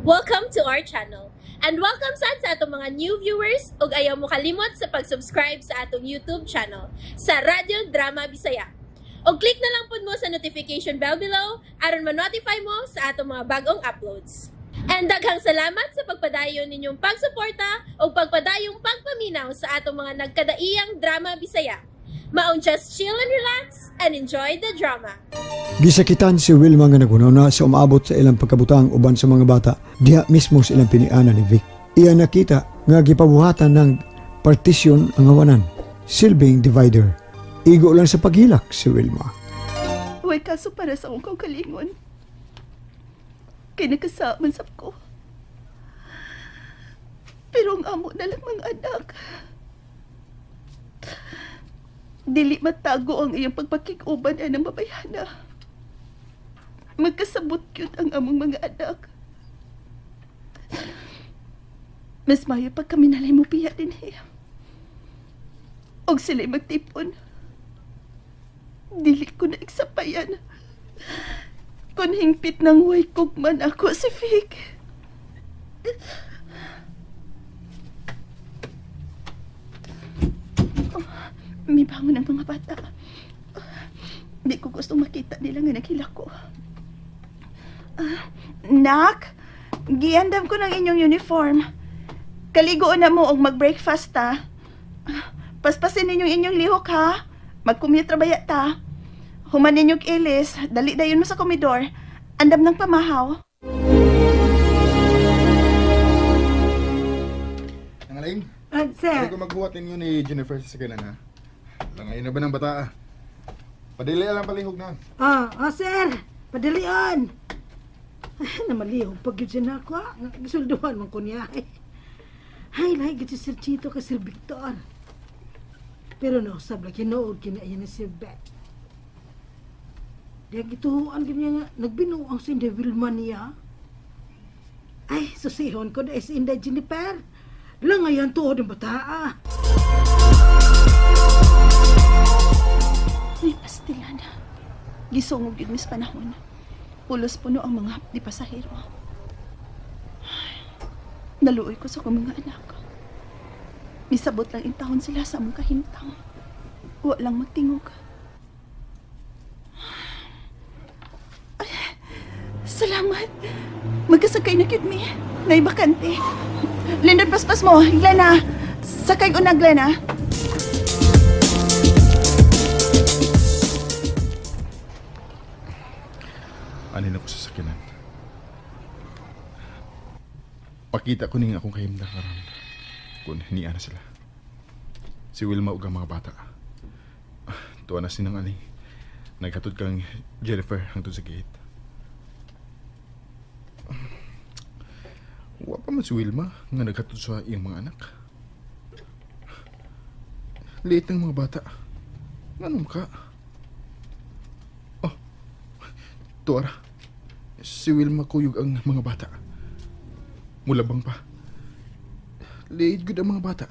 Welcome to our channel. And welcome sa atong mga new viewers ug ayaw mo kalimot sa pag-subscribe sa atong YouTube channel sa Radyo Drama Bisaya. O click na lang pud mo sa notification bell below aron ma-notify mo sa atong mga bagong uploads. And daghang salamat sa pagpadayon ninyong pagsuporta o pagpadayong pagpaminaw sa atong mga nagkadaiyang Drama Bisaya. Maong just chill and relax and enjoy the drama. Gisakitan si Wilma nga nagunawna sa umabot sa ilang pagkabutang uban sa mga bata diha mismo sa ilang pinianan ni Vic. Iya nakita nga gipabuhatan ng partisyon ang awanan, silbing divider. Igo lang sa paghilak si Wilma. Huwag kaso para sa akong kaugalingon. Kaya nagkasaman sa ko. Pero ang amo na lang mga anak. Dili matago ang iyang pagpakikuban ng babayana. Magkasabot yun ang among mga anak. Mas mayo pag kami nalay mo piya din og sila'y magtipon. Dili ko na iksapayan. Kung hingpit ng way kugman ako si Vic. May bangon ang mga bata. Hindi ko gustong makita nila nga naghila ko. Nak, giandam ko ng inyong uniform. Kaligoon na mo og mag-breakfast ta. Paspasin ninyong inyong lihok ha. Mag-commute trabaya ta. Human ninyong ilis, dali dayon mo sa komedor. Andam ng pamahaw. Nangaling? Sir. Hindi ko magbuhat ninyo ni Jennifer sa sakanan ha. Langayin na ba ng bata? Padili lang palihog na. Sir. Padalian. Ay, namalihog pag yun siya ako. Gisulduhan man ko niya. Ay, lahi git si Sir Chito ka Sir Victor. Pero no, sabla kinood kinaiyan ni Sir Beth. Diya gituhuan ganyan nga, nagbinuang si Wilma niya. Ay, susihon ko na si Inday Jennifer. Langayan tuod ang bata. Ay, pastilan. Gisungog yun mis panahon. Pulos puno ang mga di pasahero. Naluoy ko sa kong mga anak. Misabot lang intahon sila sa among kahintang. Wa lang magtingog. Ay, salamat. Magkasakay na cute me. Naibakante. Lindon paspas mo, Glena. Sakay ko na, Glena. Anin ako sa sakinan. Pakita ko ning akong kahimdang karon. Kung niya na sila. Si Wilma ug ang mga bata. Tuwa na sinang ani. Naghatod kang Jennifer hangtod sa gate. Wa pa man si Wilma nga naghatod sa iyang mga anak. Liit ng mga bata. Anong ka? Oh, tuwara. Si Wilma kuyog ang mga bata. Mulabang pa. Liit good ang mga bata.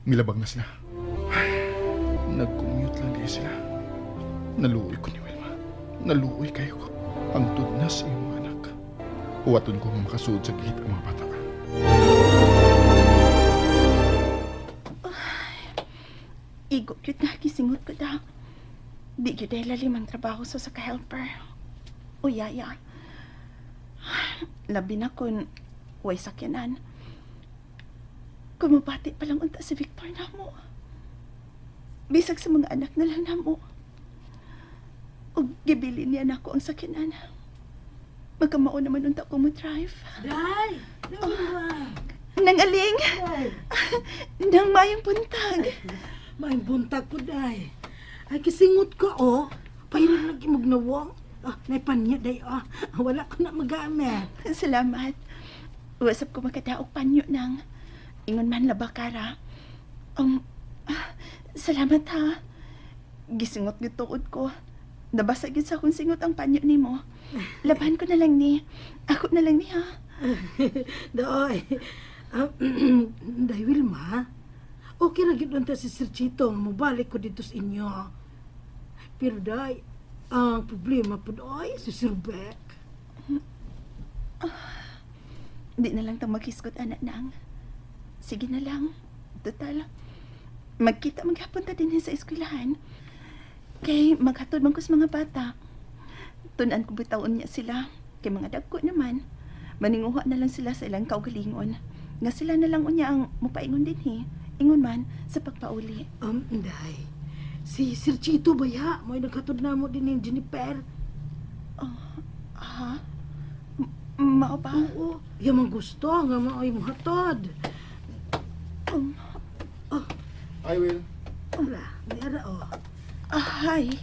Milabang na sila. Nag-commute lang kayo sila. Naluoy ko ni Wilma. Naluoy kayo ko. Ang tudnas iyong mga anak. Uwaton ko makasuod sa gihit ang mga bata. Igo cute nga kisingot ko daw. Di gyud ay lalim ang trabaho sa ka-helper. O yaya. Labi na kun way sakyanan. Kumabati pa lang unta si Victor na mo. Bisag sa mga anak na lang na mo. O gibilin niya na ako ang sakyanan. Magkamao naman unta ko mo drive. Day! Nang aling! Nang mayang puntag. May buntag ko, day. Ay, kisingot ko, oh. Pairin lagi magnawang. Naipanya, day, wala ko na magamit. Salamat. Wasap ko makadaog panyo nang ingon man labakara. Salamat ha. Gisingot gituod ko. Nabasa gid sa akong singot ang panyo nimo. Laban ko na lang ni. Ako na lang ni ha. Doy. Day, Wilma. Okay ra gid unta si Sir Chito. Mabalik ko dito sa inyo. Pero day, ang problema po ay si Sir Beck. Di na lang tang maghiskot, anak nang. Sige na lang. Total, magkita maghapon ta din sa eskwelahan. Kay maghatod man ko sa mga bata. Tunan ko bitaon niya sila. Kay mga dagko naman. Maninguha na lang sila sa ilang kaugalingon. Nga sila na lang unya ang mupaingon din Ingon man sa pagpauli. Day. Si Sir Chito ba ya? May naghatod na mo din ni Jennifer. Ha? Mao ba? Oo. Yung gusto nga maoy mo hatod. I will. Wala. Di ara Hi.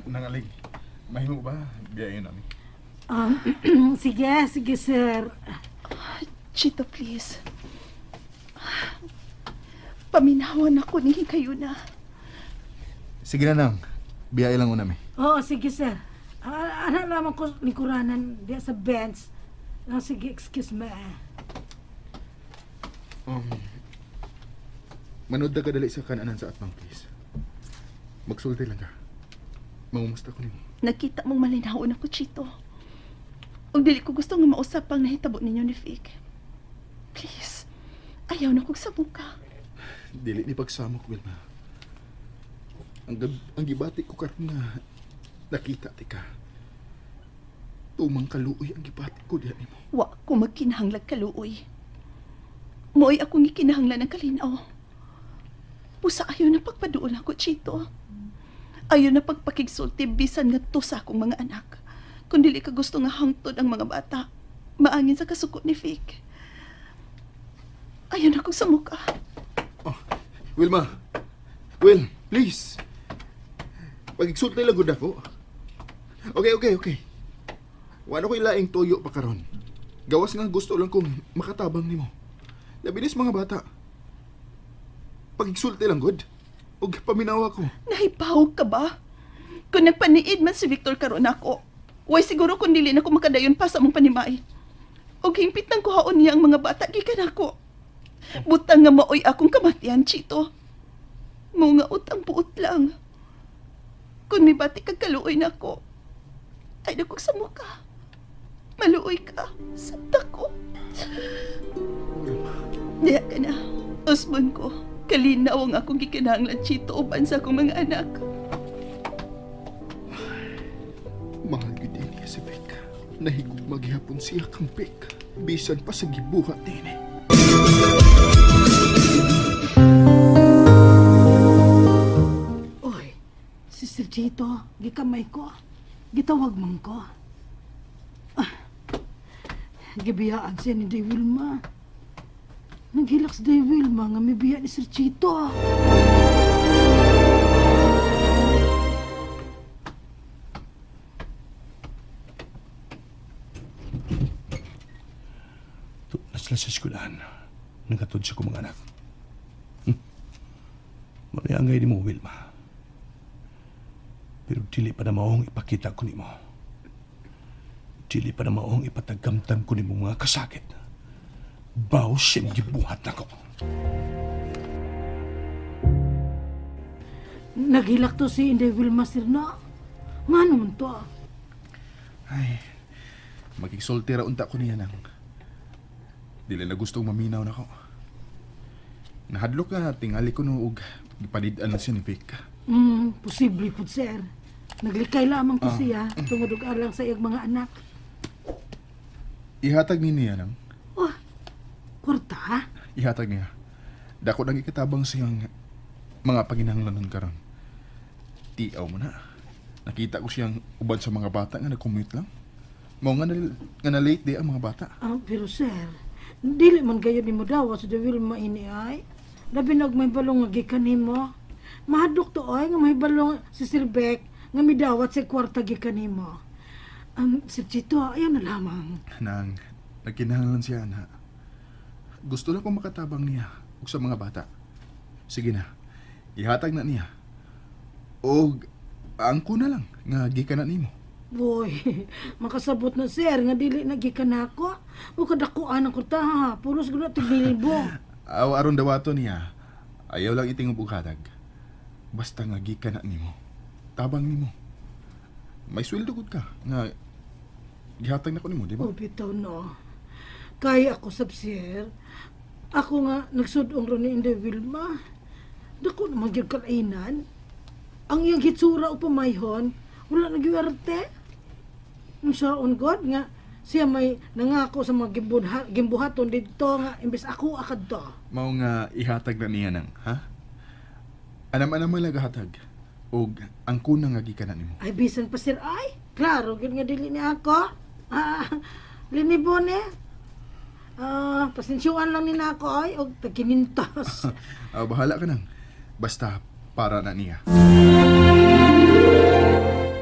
Nangalig. Mahimo ba? Biyayin namin. Sige, sir. Chito, please. Paminawan ako ni kayo na. Sige na nang. Biyayin lang namin. Oo, sige, sir. Anak lamang ko likuranan diya sa bench. Sige, excuse me. Manood na kadali sa kananan sa atmang, please. Magsulti lang ka. Mangumusta ko nimo. Nakita mong malinawon ako, Chito. Ug dili ko gusto nga mausap pang nahitabo ninyo ni Vic. Please, ayaw na kong samuka. Dili ni pagsamok, Wilma. Ang gibati ko karon na nakita ti ka. Tumang kaluoy ang gibati ko diyan nimo. Wa ko magkinahanglag kaluoy. Mo'y akong ikinahanglan ng kalinaw. Pusa ayaw na pagpaduol ako, Chito. Ayaw na pagpakigsulti bisan nga to sa akong mga anak. Kung dili ka gusto nga hangtod ang mga bata, maangin sa kasuko ni Vic. Ayaw na kong samuka. Wilma! Will, please! Pagigsulti lang gud ako. Okay. Wala ko ilaing toyo pa karon. Gawas nga gusto lang kong makatabang nimo. Labinis mga bata. Pagigsulti lang gud. Og paminawa ko. Nahibaw ka ba? Kung nagpaniid man si Victor karon ako, way siguro kung dili na ko makadayon pa sa mong panimay. Og hingpit nang kuhaon niya ang mga bata gikan ako. Butang nga maoy akong kamatian, Chito. Mga utang buot lang. Kung may bati kag kaluoy na ako, ay nakog sa muka. Maluoy ka. Sabta ko. Diya ka na. Usbon ko. Kalinaw ang akong gikinahanglan, Chito, uban sa akong mga anak. Mahal gud niya si Vic. Nahigog maghihapon siya kang Vic. Bisan pa sa gibuhat din eh. Oy, si Sir Chito, gikamay ko. Gitawag man ko. Gibiyaan siya ni Day Wilma. Naghilak si Day Wilma nga may biya ni Sir Chito. Nasla sa eskwelahan. Nagkatod siya ko mga anak. Mariangay ni mo, Wilma. Pero dili pa na maong ipakita ko ni mo. Dili pa na maong ipatagamtam ko ni mo mga kasakit. Baw siyang gibuhat na ko. Naghilak to si Day Wilma, sir, na. Nga naman to. Ay, magigsulti ra unta ko niya nang. Dili na gustong maminaw na ko. Nahadlok na tingali ko no og gipadid-an na siya ni Vic. Posible po, sir. Naglikay lamang po siya tungod og alang sa iyang mga anak. Ihatag ni niya nang. Oh, kwarta? Ihatag niya. Dako nang ikatabang siyang mga paginahanglanon karon. Tiaw mo na. Nakita ko siyang uban sa mga bata nga nag-commute lang. Mao nga na late di ang mga bata. Pero sir, dili man gayon nimo daw sa Day Wilma ini ay. Labi nag may balong nga gikan nimo. Mahadlok to ay nga may balong si Sir Beck nga midawat sa kwarta gikan nimo. Sir Chito, ayan na lamang. Nang nagkinahanglan siya na. Gusto lang kong makatabang niya ug sa mga bata. Sige na. Ihatag na niya. Og angko na lang nga gikan na nimo. Boy, makasabot na sir nga dili na gikan nako. O kadakuan ang kurta ha. Pulos gud tigbilibo. Aw aron dawato niya. Ayaw lang itingob og hatag. Basta nga gikan na nimo. Tabang nimo. may sweldo gud ka nga gihatag na ko nimo, di ba? Oh, bitaw no. Kaya ako sabsier. Ako nga nagsudong ron ni Inday Wilma. Dako naman gyud kalainan. Ang iyang hitsura o pamayhon, wala nagyuarte. Ang saon God nga siya may nangako sa mga gimbuhaton dito nga imbes ako akad to. Mao nga ihatag na niya nang, ha? Anam-anam lang gahatag. Og ang kuna nga gikanan nimo. Ay bisan pa sir ay. Klaro gyud nga dili ni ako. Linibon eh. Pasensyuan lang ni nako ay og tagkinintas. Bahala ka nang. Basta para na niya.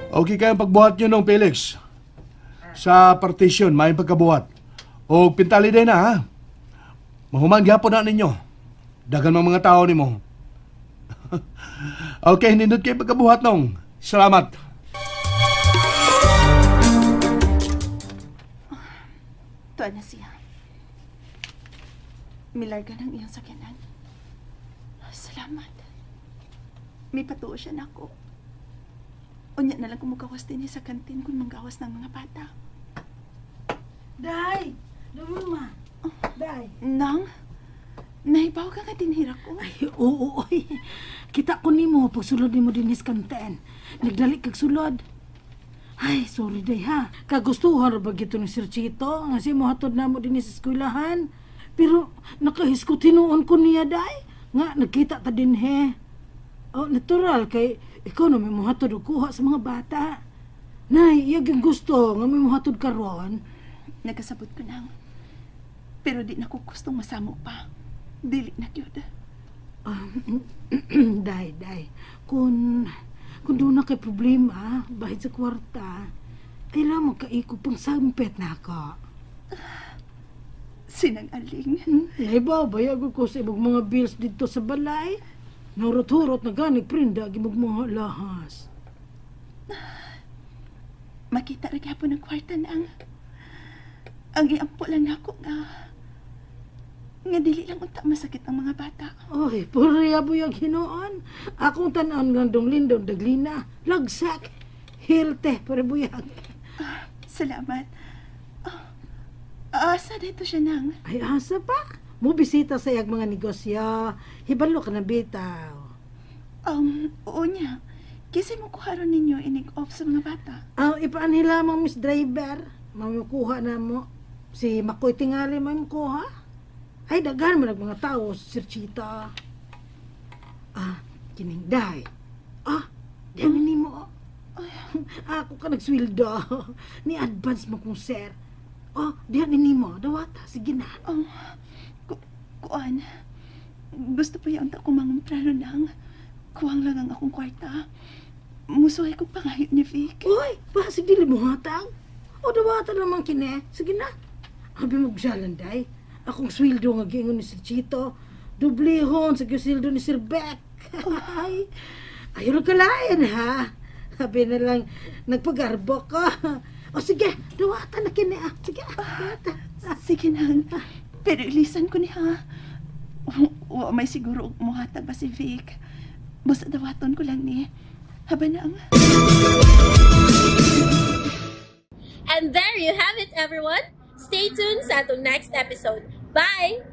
Okay kayang pagbuhat nyo nung Felix. Sa partition, may pagkabuhat. O pintali din na, ha? Mahuman gyapon na ninyo. Dagan mga tao ni mo. Okay, nindot kayo pagkabuhat nung. Salamat. Tuan na siya. Milarga ng iyong sakyanan. Salamat. May patuo siya na ako. Unya na lang kumugawas din sa kantin kung manggawas ng mga bata. Day! Lumama! Day! Nang? Nahibaw ka nga dinhira ko. Ay, oo, oy. Kita ko ni mo, pagsulod ni mo din sa kantin. Nagdali kag sulod. Ay, sorry day ha. Kagustuhan ba gito ni Sir Chito? Nga si mo hatod na mo din sa eskwelahan. Pero nakahisko tinuon ko niya day. Nga, nagkita ta din he. Oh, natural kay ikaw na may muhatod o kuha sa mga bata. Nay, iyag gusto nga may muhatod karon. Nagkasabot ko nang. Pero di na ko gustong masamo pa. Dili na yun. Day. Kung doon na kay problema, bahid sa kwarta, ay lamang kaiko pang sampet na ako. Sinang aling. Ay ba, bayag ko sa ibang mga bills dito sa balay. Narot-hurot na ganig prinda, gimag mga lahas. Makita rin po ng kwarta nang. Ang iampo lang ako nga dili lang unta masakit ang mga bata. Oy, puriya buyag hinoon. Akong tanan lang lindong daglina. Lagsak. Hilte, pare buyag. Salamat. Asa dito siya nang? Ay, asa pa? Mo bisita sa iyag mga negosyo. Hibalo ka na bitaw. Oo niya. Kasi mo kuharon ninyo inig-off sa mga bata. Ipaan nila mga Miss Driver. Mamukuha na mo. Si Makoy tingali mamukuha. Ay, daghan mo mga tao, Sir Chita. Kining day. Dami ni mo. Ako ka nagswildo. Ni advance mo kong sir. Diyan ni mo. Dawata, sige na. Kuan. Gusto pa yung ta kumangumprano nang. Kuwang lang ang akong kwarta. Musuhay ko pangayot ni Vic. Uy, sige mo hatang. Dawata naman kine. Sige na. Habi mo gsalan day. Akong swildo nga gingon ni Sir Chito. Dublihon sa swildo ni Sir Beck. Ay, ayaw kalain ha. Sabi na lang, nagpagarbo ko. Sige, dawata na kini. Sige, dawata. Sige na. Pero ilisan ko ni ha. May siguro muhatag ba si Vic. Basta dawaton ko lang ni. Haba na ang... And there you have it, everyone. Stay tuned sa atong next episode. Bye!